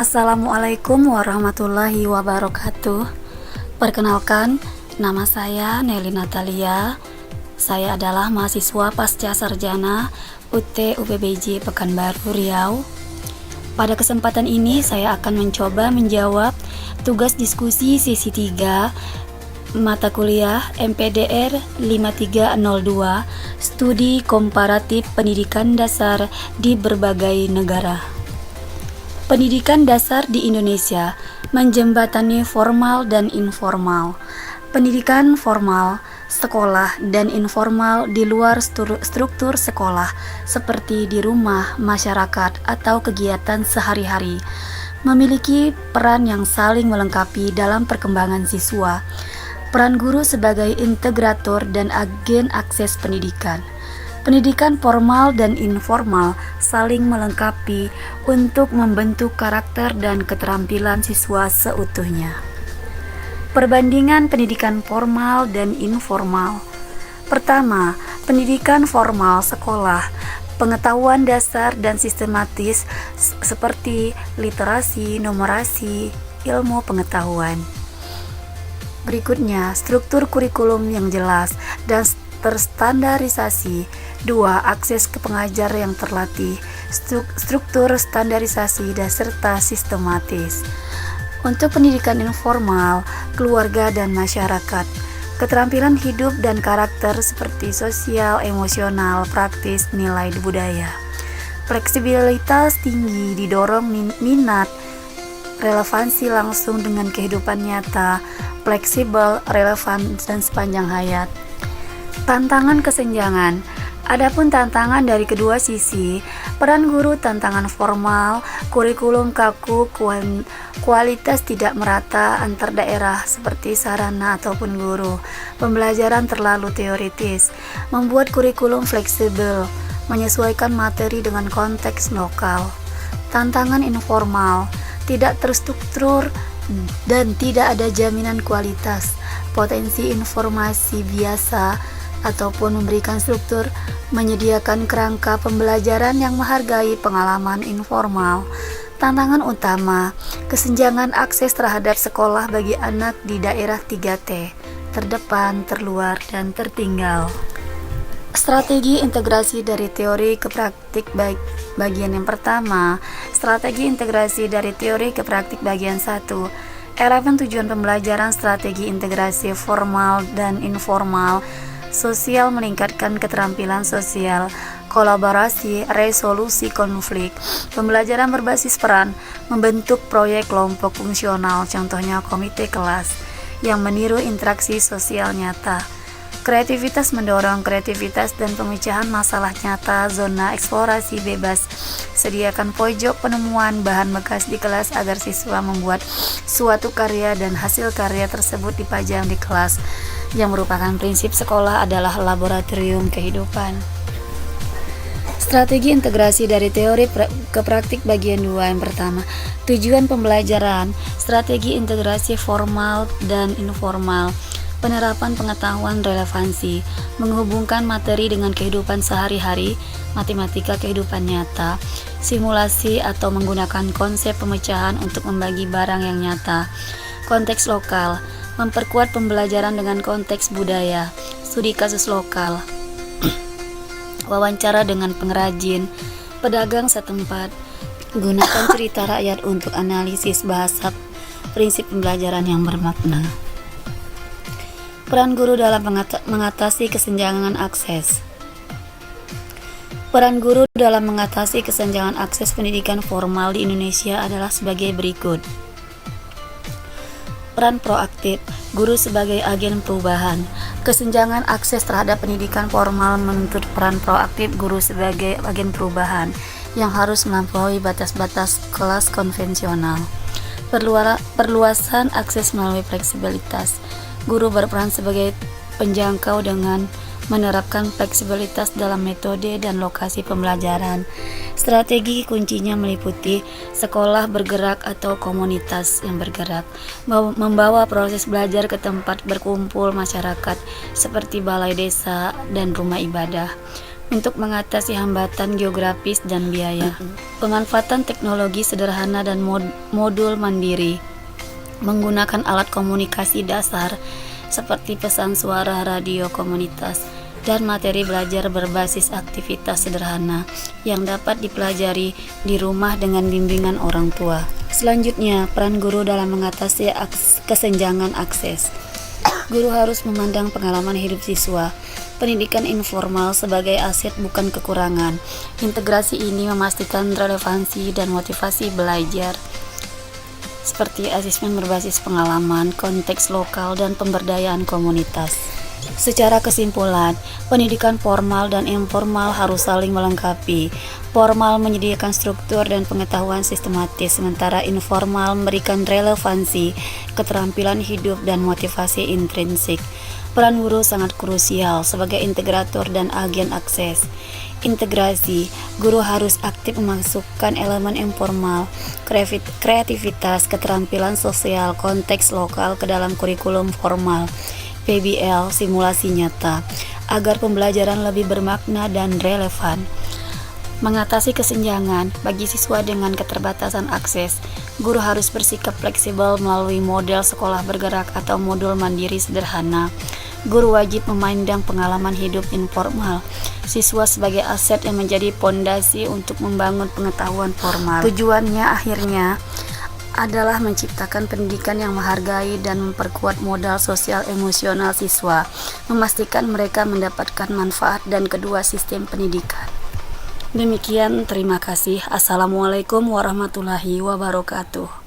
Assalamualaikum warahmatullahi wabarakatuh. Perkenalkan, nama saya Nelly Natalia. Saya adalah mahasiswa pasca sarjana UT UPBJ Pekanbaru Riau. Pada kesempatan ini saya akan mencoba menjawab tugas diskusi sesi 3 mata kuliah MPDR 5302 Studi Komparatif Pendidikan Dasar di berbagai negara. Pendidikan dasar di Indonesia menjembatani formal dan informal. Pendidikan formal, sekolah, dan informal di luar struktur sekolah seperti di rumah, masyarakat, atau kegiatan sehari-hari memiliki peran yang saling melengkapi dalam perkembangan siswa. Peran guru sebagai integrator dan agen akses pendidikan. Pendidikan formal dan informal saling melengkapi untuk membentuk karakter dan keterampilan siswa seutuhnya. Perbandingan pendidikan formal dan informal. Pertama, pendidikan formal sekolah, pengetahuan dasar dan sistematis seperti literasi, numerasi, ilmu pengetahuan. Berikutnya, struktur kurikulum yang jelas dan terstandarisasi. 2. Akses ke pengajar yang terlatih, struktur standarisasi dan serta sistematis. Untuk pendidikan informal, keluarga dan masyarakat, keterampilan hidup dan karakter seperti sosial, emosional, praktis, nilai budaya. Fleksibilitas tinggi didorong minat, relevansi langsung dengan kehidupan nyata, fleksibel, relevan, dan sepanjang hayat. Tantangan kesenjangan. Adapun tantangan dari kedua sisi, peran guru tantangan formal, kurikulum kaku, kualitas tidak merata antar daerah seperti sarana ataupun guru, pembelajaran terlalu teoritis, membuat kurikulum fleksibel, menyesuaikan materi dengan konteks lokal. Tantangan informal, tidak terstruktur dan tidak ada jaminan kualitas, potensi informasi biasa ataupun memberikan struktur, menyediakan kerangka pembelajaran yang menghargai pengalaman informal. Tantangan utama, kesenjangan akses terhadap sekolah bagi anak di daerah 3T, terdepan, terluar, dan tertinggal. Strategi integrasi dari teori ke praktik bagian yang pertama. Strategi integrasi dari teori ke praktik bagian 1. Elemen tujuan pembelajaran strategi integrasi formal dan informal. Sosial meningkatkan keterampilan sosial, kolaborasi, resolusi konflik, pembelajaran berbasis peran, membentuk proyek kelompok fungsional, contohnya komite kelas, yang meniru interaksi sosial nyata. Kreativitas mendorong kreativitas dan pemecahan masalah nyata, zona eksplorasi bebas, sediakan pojok penemuan bahan bekas di kelas agar siswa membuat suatu karya dan hasil karya tersebut dipajang di kelas. Yang merupakan prinsip sekolah adalah laboratorium kehidupan. Strategi integrasi dari teori ke praktik bagian 2 yang pertama. Tujuan pembelajaran, strategi integrasi formal dan informal, penerapan pengetahuan relevansi, menghubungkan materi dengan kehidupan sehari-hari, matematika kehidupan nyata, simulasi atau menggunakan konsep pemecahan untuk membagi barang yang nyata, konteks lokal, memperkuat pembelajaran dengan konteks budaya, studi kasus lokal, wawancara dengan pengrajin, pedagang setempat, gunakan cerita rakyat untuk analisis bahasa, prinsip pembelajaran yang bermakna. Peran guru dalam mengatasi kesenjangan akses. Peran guru dalam mengatasi kesenjangan akses pendidikan formal di Indonesia adalah sebagai berikut. Peran proaktif, guru sebagai agen perubahan. Kesenjangan akses terhadap pendidikan formal menuntut peran proaktif guru sebagai agen perubahan yang harus melampaui batas-batas kelas konvensional. Perluasan akses melalui fleksibilitas. Guru berperan sebagai penjangkau dengan menerapkan fleksibilitas dalam metode dan lokasi pembelajaran. Strategi kuncinya meliputi sekolah bergerak atau komunitas yang bergerak, membawa proses belajar ke tempat berkumpul masyarakat seperti balai desa dan rumah ibadah, untuk mengatasi hambatan geografis dan biaya. Pemanfaatan teknologi sederhana dan modul mandiri menggunakan alat komunikasi dasar seperti pesan suara, radio komunitas, dan materi belajar berbasis aktivitas sederhana yang dapat dipelajari di rumah dengan bimbingan orang tua. Selanjutnya, peran guru dalam mengatasi kesenjangan akses. Guru harus memandang pengalaman hidup siswa, pendidikan informal sebagai aset bukan kekurangan. Integrasi ini memastikan relevansi dan motivasi belajar, seperti asesmen berbasis pengalaman, konteks lokal, dan pemberdayaan komunitas. Secara kesimpulan, pendidikan formal dan informal harus saling melengkapi. Formal menyediakan struktur dan pengetahuan sistematis, sementara informal memberikan relevansi, keterampilan hidup, dan motivasi intrinsik. Peran guru sangat krusial sebagai integrator dan agen akses. Integrasi, guru harus aktif memasukkan elemen informal, kreativitas, keterampilan sosial, konteks lokal ke dalam kurikulum formal, PBL, simulasi nyata, agar pembelajaran lebih bermakna dan relevan. Mengatasi kesenjangan bagi siswa dengan keterbatasan akses, guru harus bersikap fleksibel melalui model sekolah bergerak atau modul mandiri sederhana. Guru wajib memandang pengalaman hidup informal siswa sebagai aset yang menjadi pondasi untuk membangun pengetahuan formal. Tujuannya akhirnya adalah menciptakan pendidikan yang menghargai dan memperkuat modal sosial emosional siswa, memastikan mereka mendapatkan manfaat dan kedua sistem pendidikan. Demikian, terima kasih. Assalamualaikum warahmatullahi wabarakatuh.